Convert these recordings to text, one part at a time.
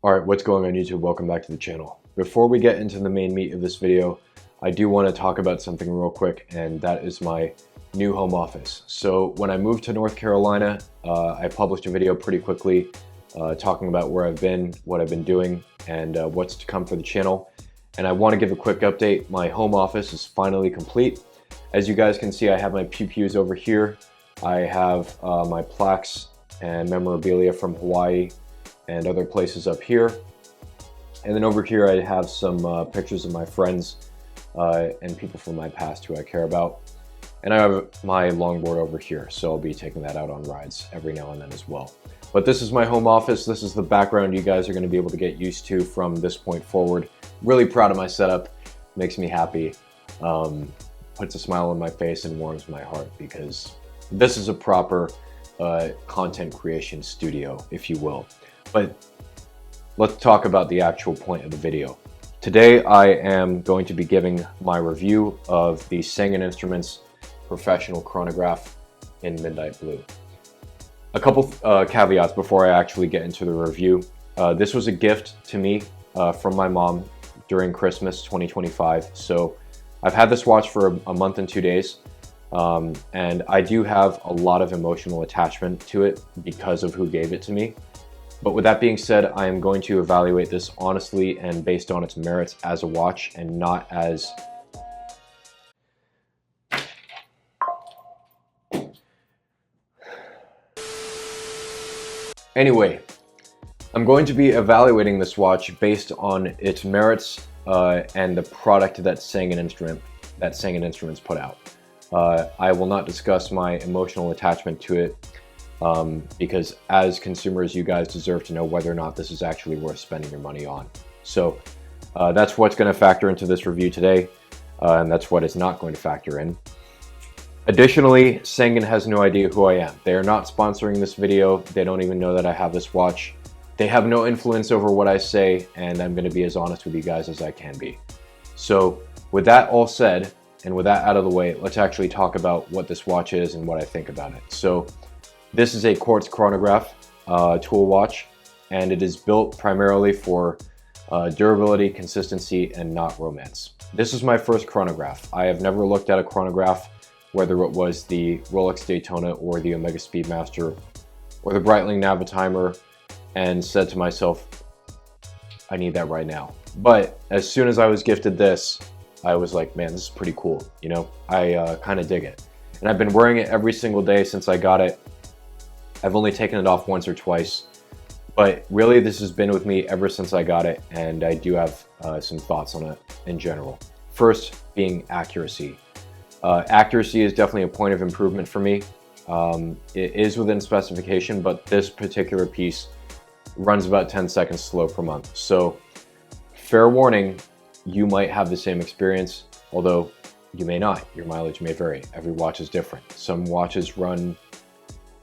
Alright, what's going on YouTube? Welcome back to the channel. Before we get into the main meat of this video, I do want to talk about something real quick, and that is my new home office. So when I moved to North Carolina, I published a video pretty quickly talking about where I've been, what I've been doing, and what's to come for the channel. And I want to give a quick update. My home office is finally complete. As you guys can see, I have my pews over here. I have my plaques and memorabilia from Hawaii and other places up here. And then over here I have some pictures of my friends and people from my past who I care about. And I have my longboard over here, so I'll be taking that out on rides every now and then as well. But this is my home office. This is the background you guys are going to be able to get used to from this point forward. Really proud of my setup. Makes me happy. Puts a smile on my face and warms my heart, because this is a proper content creation studio, if you will. But let's talk about the actual point of the video. Today I am going to be giving my review of the Sangin Instruments Professional Chronograph in Midnight Blue. A couple caveats before I actually get into the review. This was a gift to me from my mom during Christmas 2025. So I've had this watch for a month and 2 days. And I do have a lot of emotional attachment to it because of who gave it to me. But with that being said, I am going to evaluate this honestly and based on its merits as a watch, and not as Anyway, I'm going to be evaluating this watch based on its merits and the product that Sangin Instruments put out. I will not discuss my emotional attachment to it because as consumers, you guys deserve to know whether or not this is actually worth spending your money on. So that's what's going to factor into this review today, and that's what is not going to factor in. Additionally, Sangin has no idea who I am. They are not sponsoring this video. They don't even know that I have this watch. They have no influence over what I say, and I'm going to be as honest with you guys as I can be. So with that all said, and with that out of the way, let's actually talk about what this watch is and what I think about it. So this is a quartz chronograph tool watch, and it is built primarily for durability, consistency, and not romance. This is my first chronograph. I have never looked at a chronograph, whether it was the Rolex Daytona or the Omega Speedmaster or the Breitling Navitimer, and said to myself, I need that right now. But as soon as I was gifted this, I was like, man, this is pretty cool. You know, I kind of dig it. And I've been wearing it every single day since I got it. I've only taken it off once or twice, but really this has been with me ever since I got it, and I do have some thoughts on it in general. First being accuracy. Accuracy is definitely a point of improvement for me. It is within specification, but this particular piece runs about 10 seconds slow per month. So fair warning, you might have the same experience, although you may not. Your mileage may vary. Every watch is different. Some watches run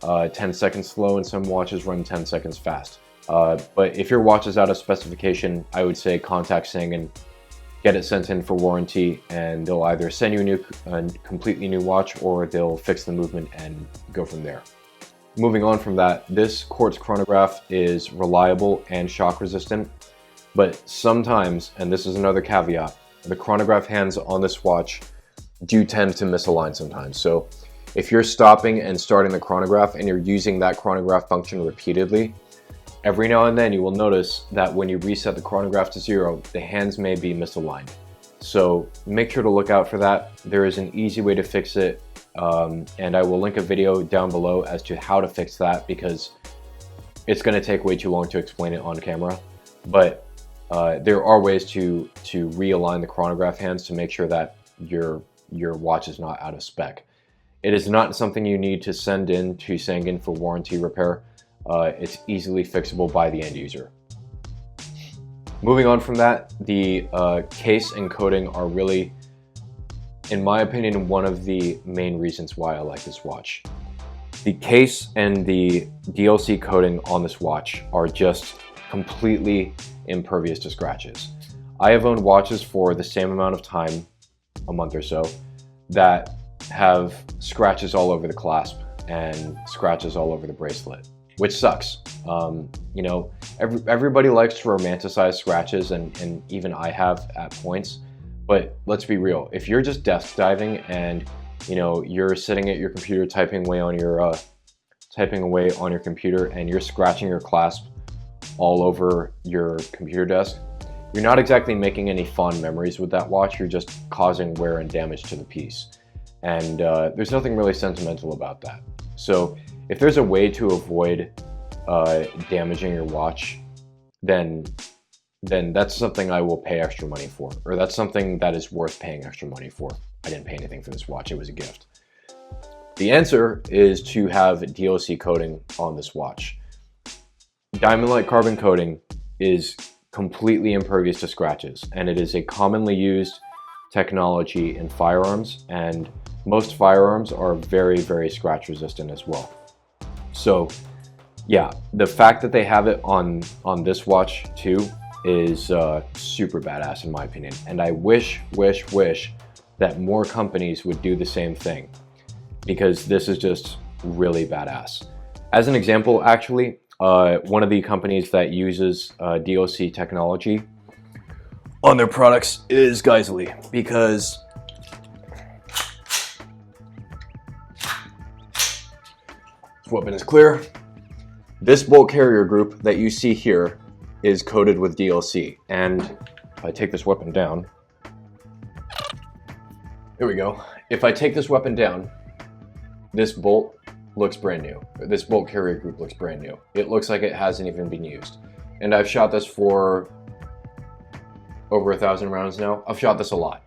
10 seconds slow and some watches run 10 seconds fast. But if your watch is out of specification, I would say contact Sangin, get it sent in for warranty, and they'll either send you a completely new watch, or they'll fix the movement and go from there. Moving on from that, this quartz chronograph is reliable and shock resistant, but sometimes, and this is another caveat, the chronograph hands on this watch do tend to misalign sometimes. So if you're stopping and starting the chronograph and you're using that chronograph function repeatedly, every now and then you will notice that when you reset the chronograph to 0, the hands may be misaligned. So make sure to look out for that. There is an easy way to fix it, and I will link a video down below as to how to fix that, because it's going to take way too long to explain it on camera. But there are ways to realign the chronograph hands to make sure that your watch is not out of spec. It is not something you need to send in to Sangin for warranty repair. It's easily fixable by the end user. Moving on from that, the case and coating are really, in my opinion, one of the main reasons why I like this watch. The case and the DLC coating on this watch are just completely impervious to scratches. I have owned watches for the same amount of time, a month or so, that have scratches all over the clasp and scratches all over the bracelet. which sucks. You know, everybody likes to romanticize scratches, and even I have at points. But let's be real. If you're just desk diving and you know you're sitting at your computer typing away on your computer, and you're scratching your clasp all over your computer desk, you're not exactly making any fond memories with that watch. You're just causing wear and damage to the piece. And there's nothing really sentimental about that. So if there's a way to avoid damaging your watch, then that's something I will pay extra money for, or that's something that is worth paying extra money for. I didn't pay anything for this watch, it was a gift. The answer is to have DLC coating on this watch. Diamond-like carbon coating is completely impervious to scratches, and it is a commonly used technology in firearms, and most firearms are very, very scratch resistant as well. So yeah, the fact that they have it on this watch too is super badass in my opinion, and I wish that more companies would do the same thing, because this is just really badass. As an example, actually, one of the companies that uses DLC technology on their products is Geissele, because this weapon is clear. This bolt carrier group that you see here is coated with DLC, and if I take this weapon down, there we go. If I take this weapon down, this bolt looks brand new. This bolt carrier group looks brand new. It looks like it hasn't even been used. And I've shot this for over 1,000 rounds now. I've shot this a lot.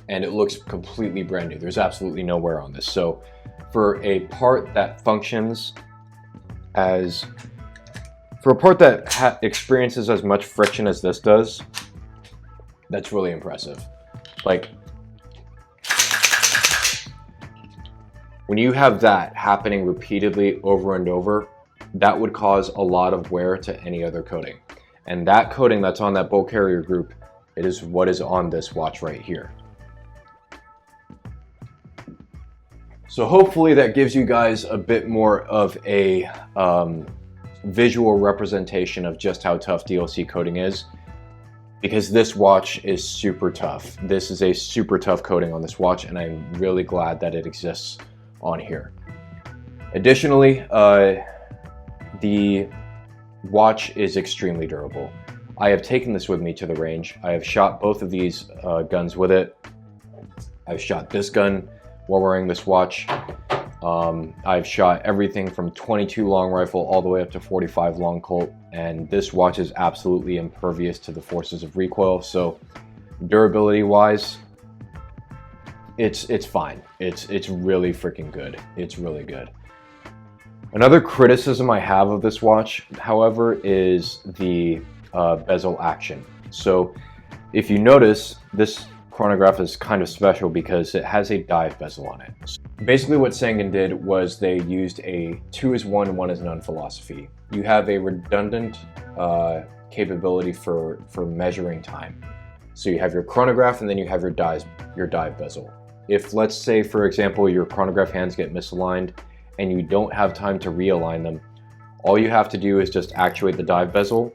And it looks completely brand new. There's absolutely no wear on this. So for a part that functions as, for a part that experiences as much friction as this does, that's really impressive. Like, when you have that happening repeatedly over and over, that would cause a lot of wear to any other coating. And that coating that's on that bolt carrier group, it is what is on this watch right here. So hopefully that gives you guys a bit more of a visual representation of just how tough DLC coating is, because this watch is super tough. This is a super tough coating on this watch, and I'm really glad that it exists on here. Additionally, the watch is extremely durable. I have taken this with me to the range. I have shot both of these guns with it. I've shot this gun while wearing this watch. I've shot everything from 22 long rifle all the way up to 45 long Colt, and this watch is absolutely impervious to the forces of recoil. So durability wise, it's fine. It's really freaking good. It's really good. Another criticism I have of this watch, however, is the bezel action. So if you notice, this chronograph is kind of special because it has a dive bezel on it. So basically what Sangin did was they used a 2 is 1, 1 is none philosophy. You have a redundant capability for measuring time. So you have your chronograph and then you have your dive bezel. If, let's say, for example, your chronograph hands get misaligned and you don't have time to realign them, all you have to do is just actuate the dive bezel,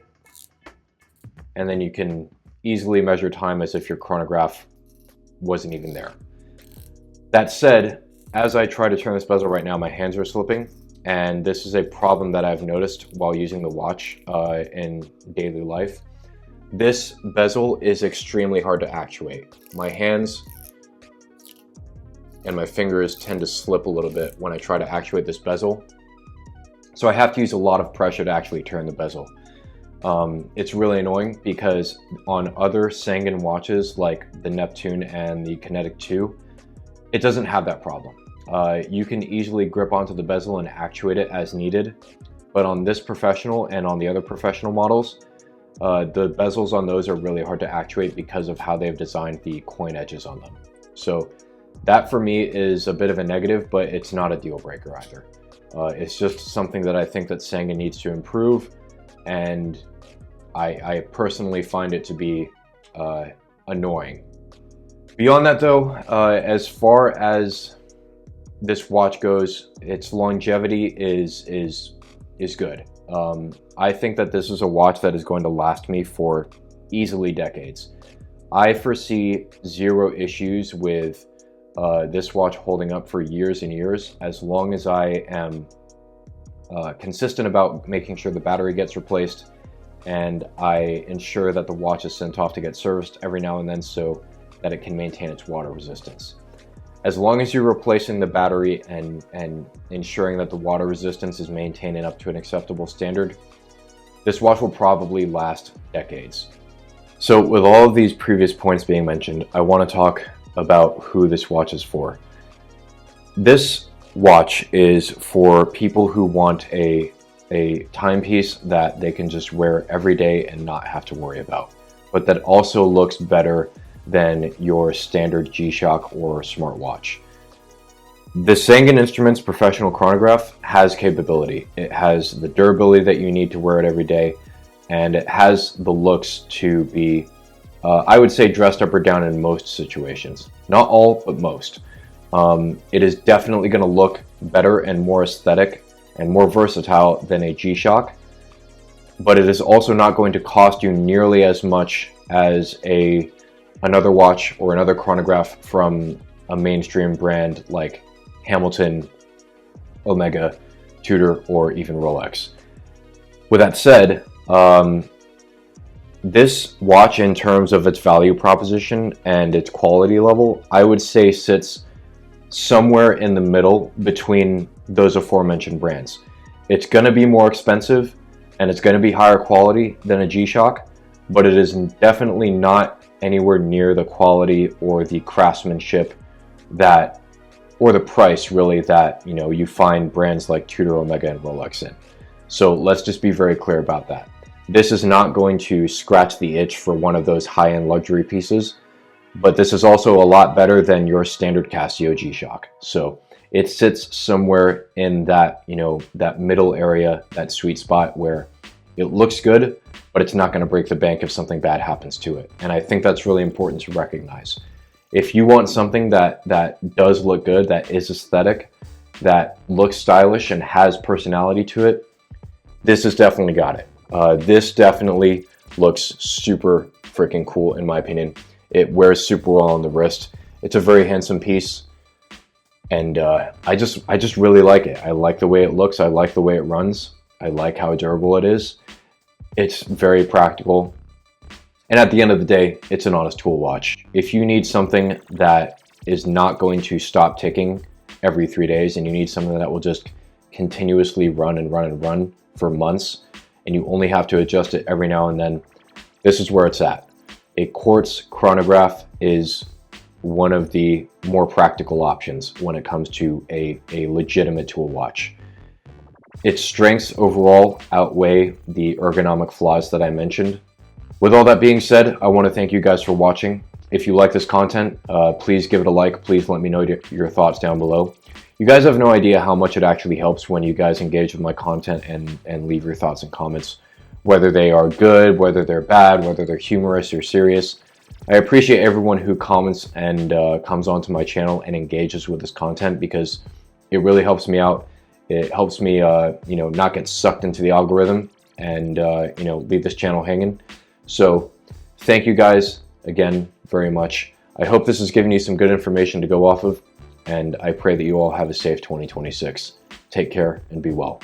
and then you can easily measure time as if your chronograph wasn't even there. That said, as I try to turn this bezel right now, my hands are slipping, and this is a problem that I've noticed while using the watch in daily life. This bezel is extremely hard to actuate. My hands and my fingers tend to slip a little bit when I try to actuate this bezel. So I have to use a lot of pressure to actually turn the bezel. It's really annoying because on other Sangin watches like the Neptune and the Kinetic 2, it doesn't have that problem. You can easily grip onto the bezel and actuate it as needed, but on this Professional and on the other Professional models, the bezels on those are really hard to actuate because of how they've designed the coin edges on them. So that for me is a bit of a negative, but it's not a deal breaker either. It's just something that I think that Sangin needs to improve, and I personally find it to be annoying. Beyond that though, as far as this watch goes, its longevity is good. I think that this is a watch that is going to last me for easily decades. I foresee zero issues with this watch holding up for years and years, as long as I am consistent about making sure the battery gets replaced, and I ensure that the watch is sent off to get serviced every now and then so that it can maintain its water resistance. As long as you're replacing the battery and ensuring that the water resistance is maintained up to an acceptable standard, this watch will probably last decades. So with all of these previous points being mentioned, I want to talk about who this watch is for. This watch is for people who want a timepiece that they can just wear every day and not have to worry about, but that also looks better than your standard G-Shock or smartwatch. The Sangin Instruments Professional Chronograph has capability. It has the durability that you need to wear it every day, and it has the looks to be, I would say, dressed up or down in most situations. Not all, but most. It is definitely going to look better and more aesthetic and more versatile than a G-Shock, but it is also not going to cost you nearly as much as another watch or another chronograph from a mainstream brand like Hamilton, Omega, Tudor, or even Rolex. With that said, this watch, in terms of its value proposition and its quality level, I would say sits somewhere in the middle between those aforementioned brands. It's going to be more expensive and it's going to be higher quality than a G-Shock, but it is definitely not anywhere near the quality or the craftsmanship that, or the price really, that you find brands like Tudor, Omega, and Rolex in. So let's just be very clear about that. This is not going to scratch the itch for one of those high-end luxury pieces, but this is also a lot better than your standard Casio G-Shock. So it sits somewhere in that, that middle area, that sweet spot where it looks good, but it's not going to break the bank if something bad happens to it. And I think that's really important to recognize. If you want something that does look good, that is aesthetic, that looks stylish and has personality to it, this has definitely got it. This definitely looks super freaking cool in my opinion. It wears super well on the wrist. It's a very handsome piece, and I just really like it. I like the way it looks. I like the way it runs. I like how durable it is. It's very practical. And at the end of the day, it's an honest tool watch. If you need something that is not going to stop ticking every 3 days, and you need something that will just continuously run and run and run for months, and you only have to adjust it every now and then, this is where it's at. A quartz chronograph is one of the more practical options when it comes to a legitimate tool watch. Its strengths overall outweigh the ergonomic flaws that I mentioned. With all that being said, I want to thank you guys for watching. If you like this content, please give it a like. Please let me know your thoughts down below. You guys have no idea how much it actually helps when you guys engage with my content and leave your thoughts and comments. Whether they are good, whether they're bad, whether they're humorous or serious. I appreciate everyone who comments and comes onto my channel and engages with this content, because it really helps me out. It helps me, not get sucked into the algorithm and, leave this channel hanging. So thank you guys again very much. I hope this has given you some good information to go off of, and I pray that you all have a safe 2026. Take care and be well.